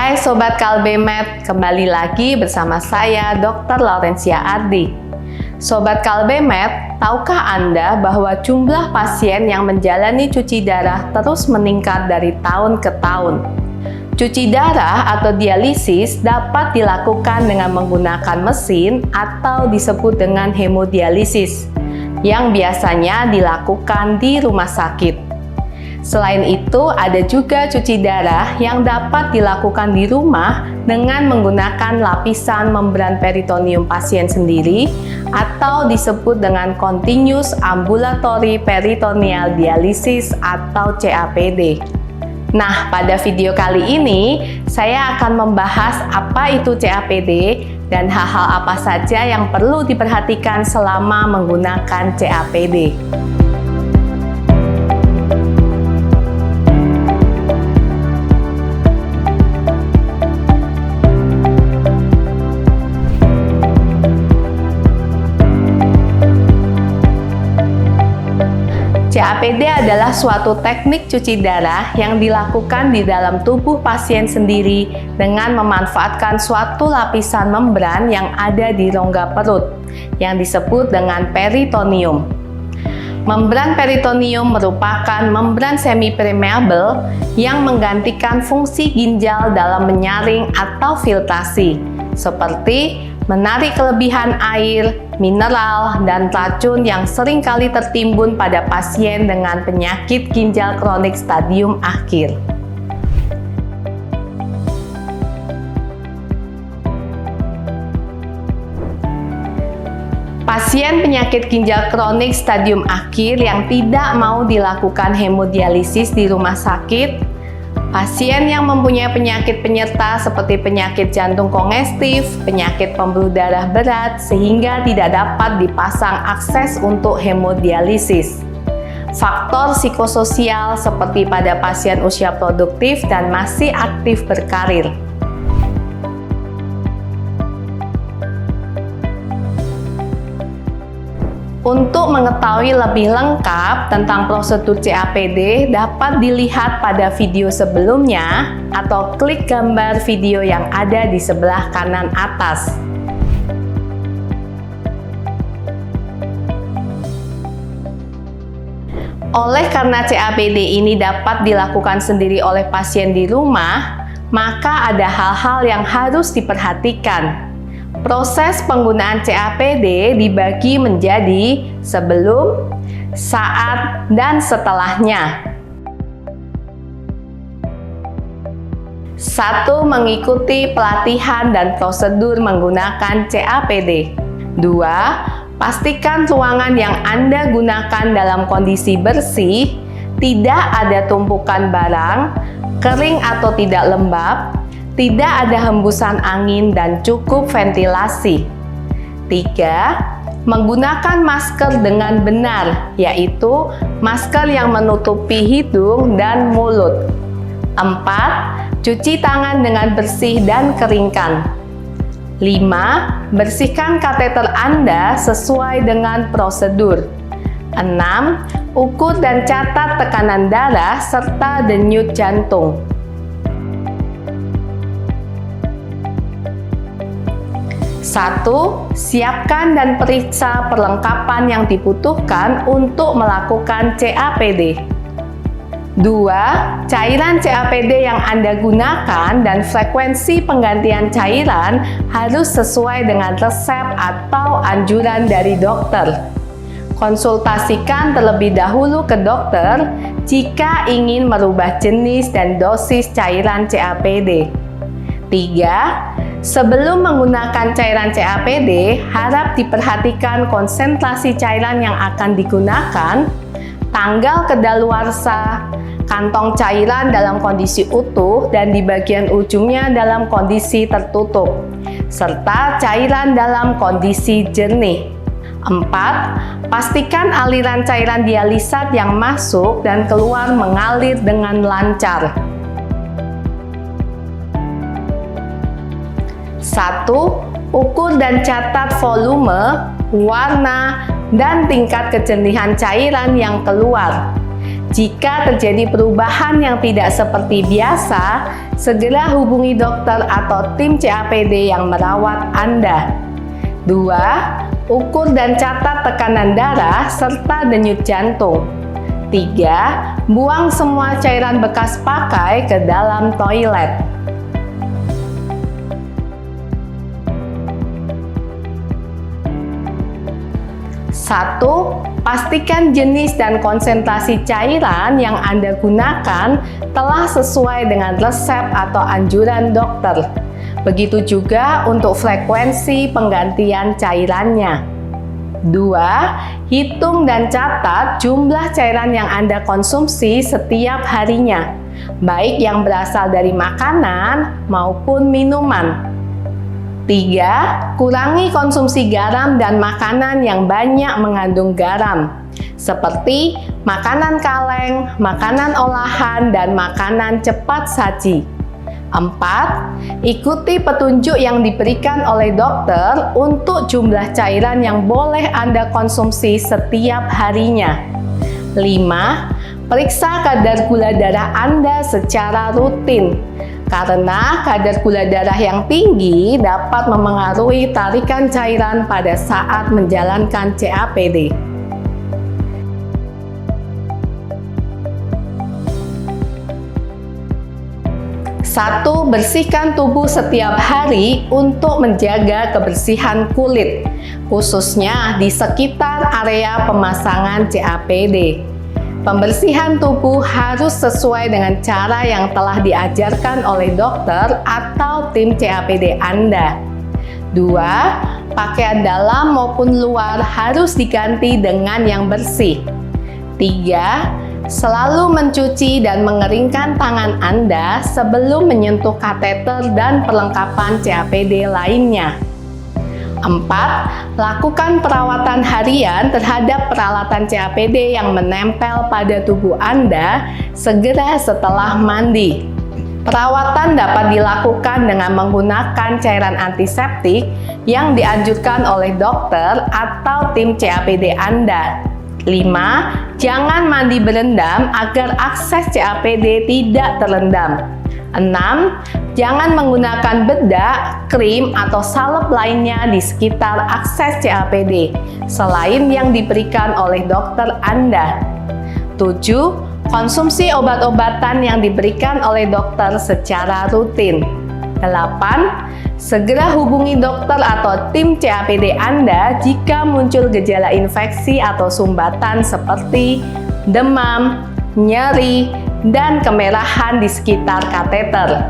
Hai Sobat Kalbemed, kembali lagi bersama saya Dr. Laurencia Ardi. Sobat Kalbemed, tahukah Anda bahwa jumlah pasien yang menjalani cuci darah terus meningkat dari tahun ke tahun? Cuci darah atau dialisis dapat dilakukan dengan menggunakan mesin atau disebut dengan hemodialisis, yang biasanya dilakukan di rumah sakit. Selain itu, ada juga cuci darah yang dapat dilakukan di rumah dengan menggunakan lapisan membran peritoneum pasien sendiri atau disebut dengan Continuous Ambulatory Peritoneal Dialysis atau CAPD. Nah, pada video kali ini saya akan membahas apa itu CAPD dan hal-hal apa saja yang perlu diperhatikan selama menggunakan CAPD. CAPD adalah suatu teknik cuci darah yang dilakukan di dalam tubuh pasien sendiri dengan memanfaatkan suatu lapisan membran yang ada di rongga perut yang disebut dengan peritoneum. Membran peritoneum merupakan membran semi-permeable yang menggantikan fungsi ginjal dalam menyaring atau filtrasi, seperti menarik kelebihan air, mineral, dan racun yang seringkali tertimbun pada pasien dengan penyakit ginjal kronik stadium akhir. Pasien penyakit ginjal kronik stadium akhir yang tidak mau dilakukan hemodialisis di rumah sakit, pasien yang mempunyai penyakit penyerta seperti penyakit jantung kongestif, penyakit pembuluh darah berat sehingga tidak dapat dipasang akses untuk hemodialisis. Faktor psikososial seperti pada pasien usia produktif dan masih aktif berkarir. Untuk mengetahui lebih lengkap tentang prosedur CAPD dapat dilihat pada video sebelumnya atau klik gambar video yang ada di sebelah kanan atas. Oleh karena CAPD ini dapat dilakukan sendiri oleh pasien di rumah, maka ada hal-hal yang harus diperhatikan. Proses penggunaan CAPD dibagi menjadi sebelum, saat, dan setelahnya. 1. Mengikuti pelatihan dan prosedur menggunakan CAPD. 2. Pastikan ruangan yang Anda gunakan dalam kondisi bersih, tidak ada tumpukan barang, kering atau tidak lembab, tidak ada hembusan angin dan cukup ventilasi. 3. Menggunakan masker dengan benar, yaitu masker yang menutupi hidung dan mulut. 4. Cuci tangan dengan bersih dan keringkan. 5. Bersihkan kateter Anda sesuai dengan prosedur. 6. Ukur dan catat tekanan darah serta denyut jantung. 1. Siapkan dan periksa perlengkapan yang dibutuhkan untuk melakukan CAPD. 2. Cairan CAPD yang Anda gunakan dan frekuensi penggantian cairan harus sesuai dengan resep atau anjuran dari dokter. Konsultasikan terlebih dahulu ke dokter jika ingin merubah jenis dan dosis cairan CAPD. 3. Sebelum menggunakan cairan CAPD, harap diperhatikan konsentrasi cairan yang akan digunakan, tanggal kedaluarsa, kantong cairan dalam kondisi utuh dan di bagian ujungnya dalam kondisi tertutup, serta cairan dalam kondisi jernih. 4. Pastikan aliran cairan dialisat yang masuk dan keluar mengalir dengan lancar. 1. Ukur dan catat volume, warna, dan tingkat kejernihan cairan yang keluar. Jika terjadi perubahan yang tidak seperti biasa, segera hubungi dokter atau tim CAPD yang merawat Anda. 2. Ukur dan catat tekanan darah serta denyut jantung. 3. Buang semua cairan bekas pakai ke dalam toilet. 1. Pastikan jenis dan konsentrasi cairan yang Anda gunakan telah sesuai dengan resep atau anjuran dokter. Begitu juga untuk frekuensi penggantian cairannya. 2. Hitung dan catat jumlah cairan yang Anda konsumsi setiap harinya, baik yang berasal dari makanan maupun minuman. 3. Kurangi konsumsi garam dan makanan yang banyak mengandung garam, seperti makanan kaleng, makanan olahan, dan makanan cepat saji. 4. Ikuti petunjuk yang diberikan oleh dokter untuk jumlah cairan yang boleh Anda konsumsi setiap harinya. 5. Periksa kadar gula darah Anda secara rutin, karena kadar gula darah yang tinggi dapat memengaruhi tarikan cairan pada saat menjalankan CAPD. 1. Bersihkan tubuh setiap hari untuk menjaga kebersihan kulit, khususnya di sekitar area pemasangan CAPD. Pembersihan tubuh harus sesuai dengan cara yang telah diajarkan oleh dokter atau tim CAPD Anda. 2. Pakaian dalam maupun luar harus diganti dengan yang bersih. 3. Selalu mencuci dan mengeringkan tangan Anda sebelum menyentuh kateter dan perlengkapan CAPD lainnya. 4. Lakukan perawatan harian terhadap peralatan CAPD yang menempel pada tubuh Anda segera setelah mandi. Perawatan dapat dilakukan dengan menggunakan cairan antiseptik yang dianjurkan oleh dokter atau tim CAPD Anda. 5. Jangan mandi berendam agar akses CAPD tidak terendam. 6. Jangan menggunakan bedak, krim, atau salep lainnya di sekitar akses CAPD, selain yang diberikan oleh dokter Anda. 7. Konsumsi obat-obatan yang diberikan oleh dokter secara rutin. 8. Segera hubungi dokter atau tim CAPD Anda jika muncul gejala infeksi atau sumbatan seperti demam, nyeri, dan kemerahan di sekitar kateter.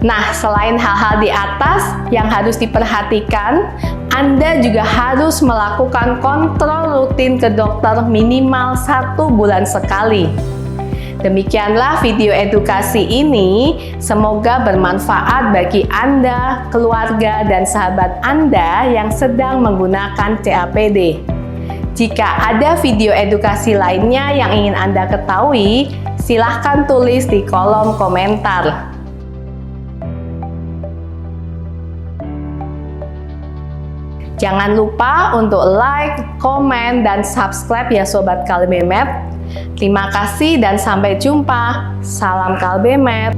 Nah, selain hal-hal di atas yang harus diperhatikan, Anda juga harus melakukan kontrol rutin ke dokter minimal 1 bulan sekali. Demikianlah video edukasi ini, semoga bermanfaat bagi Anda, keluarga, dan sahabat Anda yang sedang menggunakan CAPD. Jika ada video edukasi lainnya yang ingin Anda ketahui, silahkan tulis di kolom komentar. Jangan lupa untuk like, komen, dan subscribe ya Sobat Kalbemed. Terima kasih dan sampai jumpa. Salam Kalbemed.